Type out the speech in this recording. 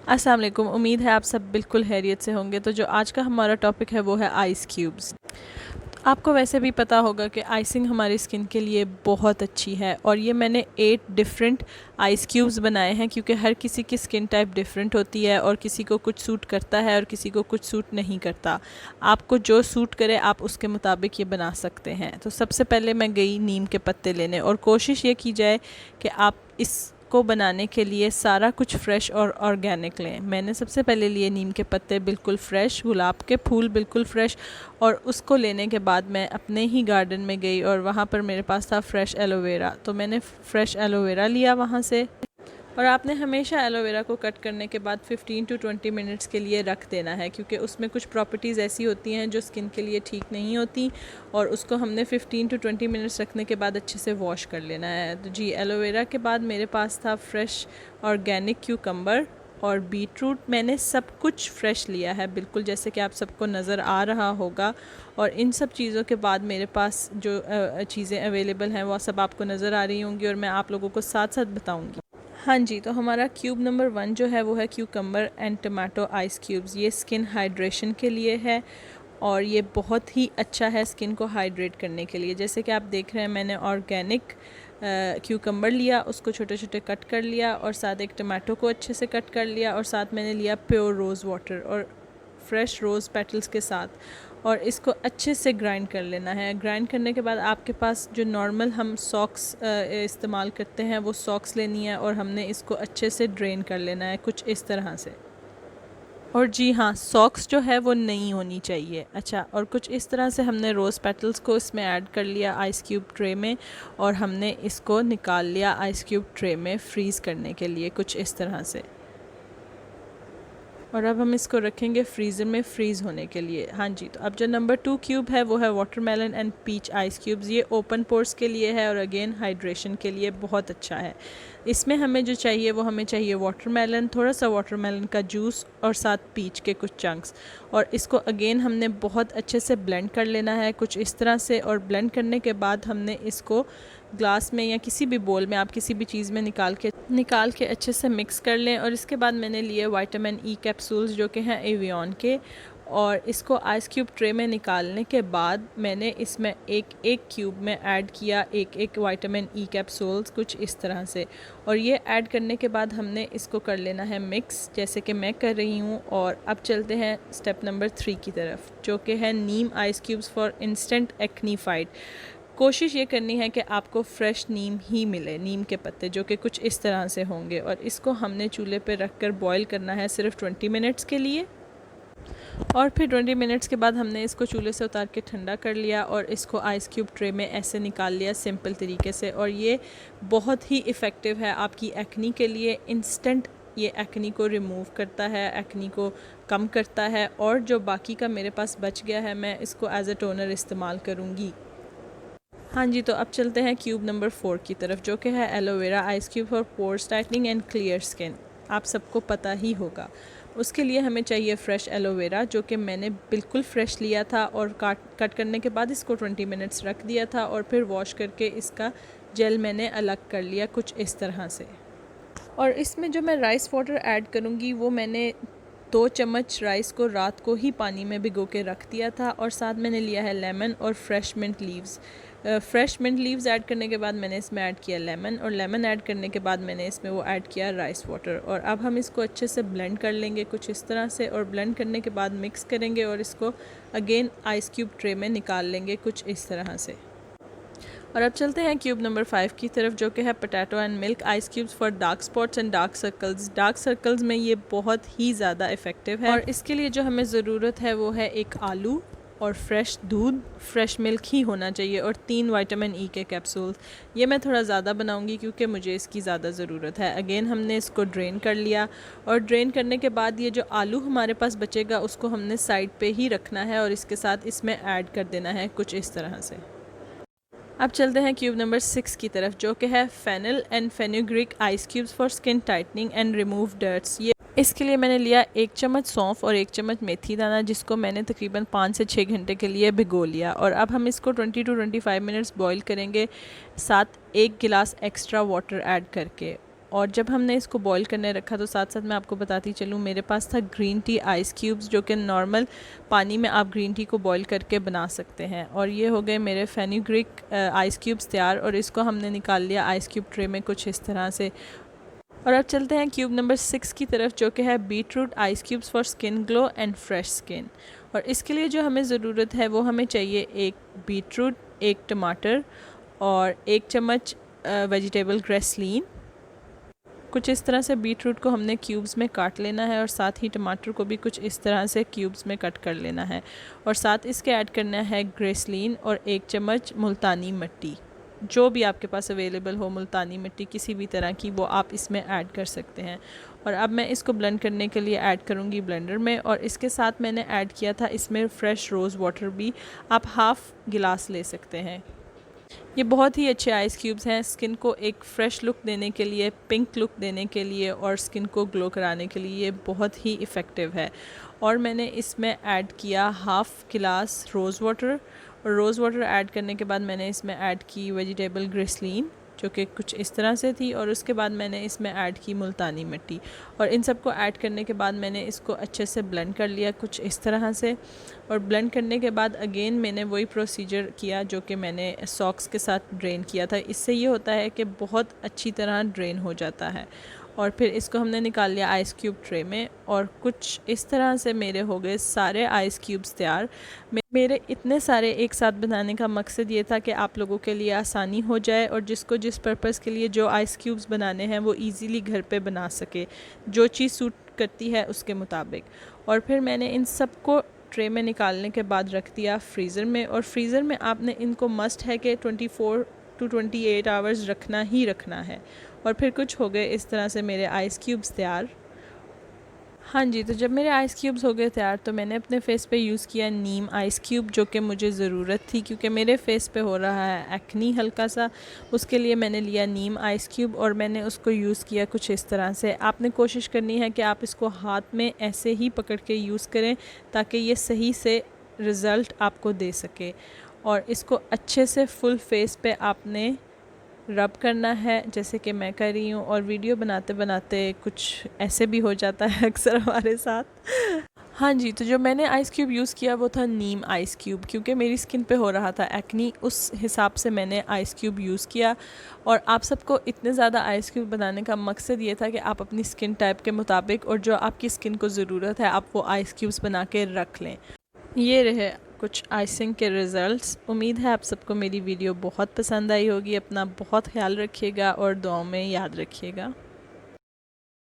अस्सलाम वालेकुम। उम्मीद है आप सब बिल्कुल खैरियत से होंगे। तो जो आज का हमारा टॉपिक है वो है आइस क्यूब्स। आपको वैसे भी पता होगा कि आइसिंग हमारी स्किन के लिए बहुत अच्छी है और ये मैंने 8 डिफरेंट आइस क्यूब्स बनाए हैं क्योंकि हर किसी की स्किन टाइप डिफरेंट होती है और किसी को कुछ सूट करता है और किसी को कुछ सूट नहीं करता। आपको जो सूट करे आप उसके मुताबिक ये बना सकते हैं। तो सबसे पहले मैं गई नीम के पत्ते लेने और कोशिश ये की जाए कि आप इसको बनाने के लिए सारा कुछ फ़्रेश और ऑर्गेनिक लें। मैंने सबसे पहले लिए नीम के पत्ते बिल्कुल फ़्रेश, गुलाब के फूल बिल्कुल फ़्रेश, और उसको लेने के बाद मैं अपने ही गार्डन में गई और वहाँ पर मेरे पास था फ़्रेश एलोवेरा। तो मैंने फ़्रेश एलोवेरा लिया वहाँ से। और आपने हमेशा एलोवेरा को कट करने के बाद 15 टू 20 मिनट्स के लिए रख देना है क्योंकि उसमें कुछ प्रॉपर्टीज़ ऐसी होती हैं जो स्किन के लिए ठीक नहीं होती, और उसको हमने 15 टू 20 मिनट्स रखने के बाद अच्छे से वॉश कर लेना है। तो जी, एलोवेरा के बाद मेरे पास था फ्रेश ऑर्गेनिक क्यूकम्बर और बीटरूट। मैंने सब कुछ फ़्रेश लिया है बिल्कुल जैसे कि आप सबको नज़र आ रहा होगा। और इन सब चीज़ों के बाद मेरे पास जो चीज़ें अवेलेबल हैं वो सब आपको नज़र आ रही होंगी और मैं आप लोगों को साथ साथ बताऊंगी। हाँ जी, तो हमारा क्यूब नंबर 1 जो है वो है cucumber and tomato ice cubes. ये स्किन हाइड्रेशन के लिए है और ये बहुत ही अच्छा है स्किन को हाइड्रेट करने के लिए। जैसे कि आप देख रहे हैं मैंने ऑर्गेनिक क्यूकम्बर लिया, उसको छोटे छोटे कट कर लिया और साथ एक टमाटो को अच्छे से कट कर लिया और साथ मैंने लिया प्योर रोज़ वाटर और फ्रेश रोज़ पेटल्स के साथ, और इसको अच्छे से ग्राइंड कर लेना है। ग्राइंड करने के बाद आपके पास जो नॉर्मल हम सॉक्स इस्तेमाल करते हैं वो सॉक्स लेनी है और हमने इसको अच्छे से ड्रेन कर लेना है कुछ इस तरह से। और जी हाँ, सॉक्स जो है वो नहीं होनी चाहिए। अच्छा, और कुछ इस तरह से हमने रोज़ पेटल्स को इसमें ऐड कर लिया आइस क्यूब ट्रे में और हमने इसको निकाल लिया आइस क्यूब ट्रे में फ्रीज़ करने के लिए कुछ इस तरह से। और अब हम इसको रखेंगे फ्रीज़र में फ्रीज़ होने के लिए। हाँ जी, तो अब जो नंबर 2 क्यूब है वो है watermelon and peach ice cubes. ये ओपन पोर्स के लिए है और अगेन हाइड्रेशन के लिए बहुत अच्छा है। इसमें हमें जो चाहिए वो हमें चाहिए वाटरमेलन, थोड़ा सा वाटरमेलन का जूस और साथ पीच के कुछ चंक्स, और इसको अगेन हमने बहुत अच्छे से ब्लेंड कर लेना है कुछ इस तरह से। और ब्लेंड करने के बाद हमने इसको ग्लास में या किसी भी बोल में, आप किसी भी चीज़ में निकाल के अच्छे से मिक्स कर लें। और इसके बाद मैंने लिए विटामिन ई कैप्सूल्स जो कि हैं एवियन के, और इसको आइस क्यूब ट्रे में निकालने के बाद मैंने इसमें एक एक क्यूब में ऐड किया एक एक विटामिन ई कैप्सूल्स कुछ इस तरह से। और ये ऐड करने के बाद हमने इसको कर लेना है मिक्स जैसे कि मैं कर रही हूँ। और अब चलते हैं स्टेप नंबर 3 की तरफ जो कि है neem ice cubes for instant acne fight. कोशिश ये करनी है कि आपको फ़्रेश नीम ही मिले, नीम के पत्ते जो कि कुछ इस तरह से होंगे, और इसको हमने चूल्हे पे रख कर बॉयल करना है सिर्फ 20 मिनट्स के लिए। और फिर 20 मिनट्स के बाद हमने इसको चूल्हे से उतार के ठंडा कर लिया और इसको आइस क्यूब ट्रे में ऐसे निकाल लिया सिंपल तरीके से। और ये बहुत ही इफ़ेक्टिव है आपकी एक्नी के लिए। इंस्टेंट ये एक्नी को रिमूव करता है, एक्नी को कम करता है। और जो बाकी का मेरे पास बच गया है मैं इसको एज अ टोनर इस्तेमाल करूँगी। हाँ जी, तो अब चलते हैं क्यूब नंबर 4 की तरफ जो कि है aloe vera ice cube for pores tightening and clear skin. आप सबको पता ही होगा। उसके लिए हमें चाहिए फ़्रेश एलोवेरा जो कि मैंने बिल्कुल फ़्रेश लिया था और कट करने के बाद इसको 20 मिनट्स रख दिया था और फिर वॉश करके इसका जेल मैंने अलग कर लिया कुछ इस तरह से। और इसमें जो मैं राइस वाटर ऐड करूँगी वो मैंने 2 चम्मच राइस को रात को ही पानी में भिगो के रख दिया था। और साथ मैंने लिया है लेमन और fresh mint leaves. Fresh mint leaves add करने के बाद मैंने इसमें ऐड किया लेमन, और लेमन ऐड करने के बाद मैंने इसमें वो ऐड किया राइस वाटर। और अब हम इसको अच्छे से ब्लेंड कर लेंगे कुछ इस तरह से, और ब्लेंड करने के बाद मिक्स करेंगे और इसको अगेन आइस क्यूब ट्रे में निकाल लेंगे कुछ इस तरह से। और अब चलते हैं क्यूब नंबर 5 की तरफ जो कि है potato and milk ice cubes for dark spots and dark circles. Dark circles में ये बहुत ही ज़्यादा इफ़ेक्टिव है। और इसके लिए जो हमें ज़रूरत है वो है एक आलू और फ्रेश दूध, फ्रेश मिल्क ही होना चाहिए, और 3 विटामिन ई के कैप्सूल्स। ये मैं थोड़ा ज़्यादा बनाऊंगी क्योंकि मुझे इसकी ज़्यादा ज़रूरत है। अगेन हमने इसको ड्रेन कर लिया, और ड्रेन करने के बाद ये जो आलू हमारे पास बचेगा उसको हमने साइड पे ही रखना है और इसके साथ इसमें ऐड कर देना है कुछ इस तरह से। अब चलते हैं क्यूब नंबर 6 की तरफ जो कि है fennel and fenugreek ice cubes for skin tightening and remove dirts. ये इसके लिए मैंने लिया 1 चम्मच सौंफ और 1 चम्मच मेथी दाना जिसको मैंने तकरीबन 5 से 6 घंटे के लिए भिगो लिया। और अब हम इसको 20 टू 25 मिनट्स बॉईल करेंगे साथ 1 गिलास एक्स्ट्रा वाटर ऐड करके। और जब हमने इसको बॉईल करने रखा तो साथ साथ मैं आपको बताती चलूँ, मेरे पास था ग्रीन टी आइस क्यूब्स, जो कि नॉर्मल पानी में आप ग्रीन टी को बॉईल करके बना सकते हैं। और ये हो गए मेरे फेनुग्रीक आइस क्यूब्स तैयार, और इसको हमने निकाल लिया आइस क्यूब ट्रे में कुछ इस तरह से। और अब चलते हैं क्यूब नंबर 6 की तरफ, जो कि है beetroot ice cubes for skin glow and fresh skin. और इसके लिए जो हमें ज़रूरत है वो हमें चाहिए एक बीट रूट, एक टमाटर और 1 चम्मच वेजिटेबल ग्रेसलीन। कुछ इस तरह से बीट रूट को हमने क्यूब्स में काट लेना है, और साथ ही टमाटर को भी कुछ इस तरह से क्यूब्स में कट कर लेना है। और साथ इसके ऐड करना है ग्रेसलीन और 1 चम्मच मुल्तानी मिट्टी, जो भी आपके पास अवेलेबल हो मुल्तानी मिट्टी किसी भी तरह की, वो आप इसमें ऐड कर सकते हैं। और अब मैं इसको ब्लेंड करने के लिए ऐड करूँगी ब्लेंडर में। और इसके साथ मैंने ऐड किया था इसमें फ़्रेश रोज़ वाटर भी, आप हाफ़ गिलास ले सकते हैं। ये बहुत ही अच्छे आइस क्यूब्स हैं, स्किन को एक फ़्रेश लुक देने के लिए, पिंक लुक देने के लिए और स्किन को ग्लो कराने के लिए ये बहुत ही इफ़ेक्टिव है। और मैंने इसमें ऐड किया हाफ़ गिलास रोज़ वाटर, और रोज़ वाटर ऐड करने के बाद मैंने इसमें ऐड की वेजिटेबल ग्लिसरीन, जो कि कुछ इस तरह से थी, और उसके बाद मैंने इसमें ऐड की मुल्तानी मिट्टी। और इन सबको ऐड करने के बाद मैंने इसको अच्छे से ब्लेंड कर लिया कुछ इस तरह से। और ब्लेंड करने के बाद अगेन मैंने वही प्रोसीजर किया जो कि मैंने सॉक्स के साथ ड्रेन किया था। इससे ये होता है कि बहुत अच्छी तरह ड्रेन हो जाता है। और फिर इसको हमने निकाल लिया आइस क्यूब ट्रे में, और कुछ इस तरह से मेरे हो गए सारे आइस क्यूब्स तैयार। मेरे इतने सारे एक साथ बनाने का मकसद ये था कि आप लोगों के लिए आसानी हो जाए, और जिसको जिस पर्पज़ के लिए जो आइस क्यूब्स बनाने हैं वो इजीली घर पे बना सके, जो चीज़ सूट करती है उसके मुताबिक। और फिर मैंने इन सब को ट्रे में निकालने के बाद रख दिया फ्रीज़र में। और फ्रीज़र में आपने इनको मस्ट है कि 24 to 28 आवर्स रखना ही रखना है। और फिर कुछ हो गए इस तरह से मेरे आइस क्यूब्स तैयार। हाँ जी, तो जब मेरे आइस क्यूब्स हो गए तैयार तो मैंने अपने फ़ेस पे यूज़ किया नीम आइस क्यूब, जो कि मुझे ज़रूरत थी क्योंकि मेरे फ़ेस पे हो रहा है एक्नी हल्का सा। उसके लिए मैंने लिया नीम आइस क्यूब और मैंने उसको यूज़ किया कुछ इस तरह से। आपने कोशिश करनी है कि आप इसको हाथ में ऐसे ही पकड़ के यूज़ करें ताकि ये सही से रिज़ल्ट आपको दे सके। और इसको अच्छे से फुल फेस पे आपने रब करना है, जैसे कि मैं कर रही हूँ। और वीडियो बनाते बनाते कुछ ऐसे भी हो जाता है अक्सर हमारे साथ। हाँ जी, तो जो मैंने आइस क्यूब यूज़ किया वो था नीम आइस क्यूब, क्योंकि मेरी स्किन पे हो रहा था एक्नी, उस हिसाब से मैंने आइस क्यूब यूज़ किया। और आप सबको इतने ज़्यादा आइस क्यूब बनाने का मकसद ये था कि आप अपनी स्किन टाइप के मुताबिक और जो आपकी स्किन को ज़रूरत है आप वो आइस क्यूब्स बना के रख लें। ये रहे कुछ आइसिंग के रिज़ल्ट्स। उम्मीद है आप सबको मेरी वीडियो बहुत पसंद आई होगी। अपना बहुत ख्याल रखिएगा और दुआओं में याद रखिएगा।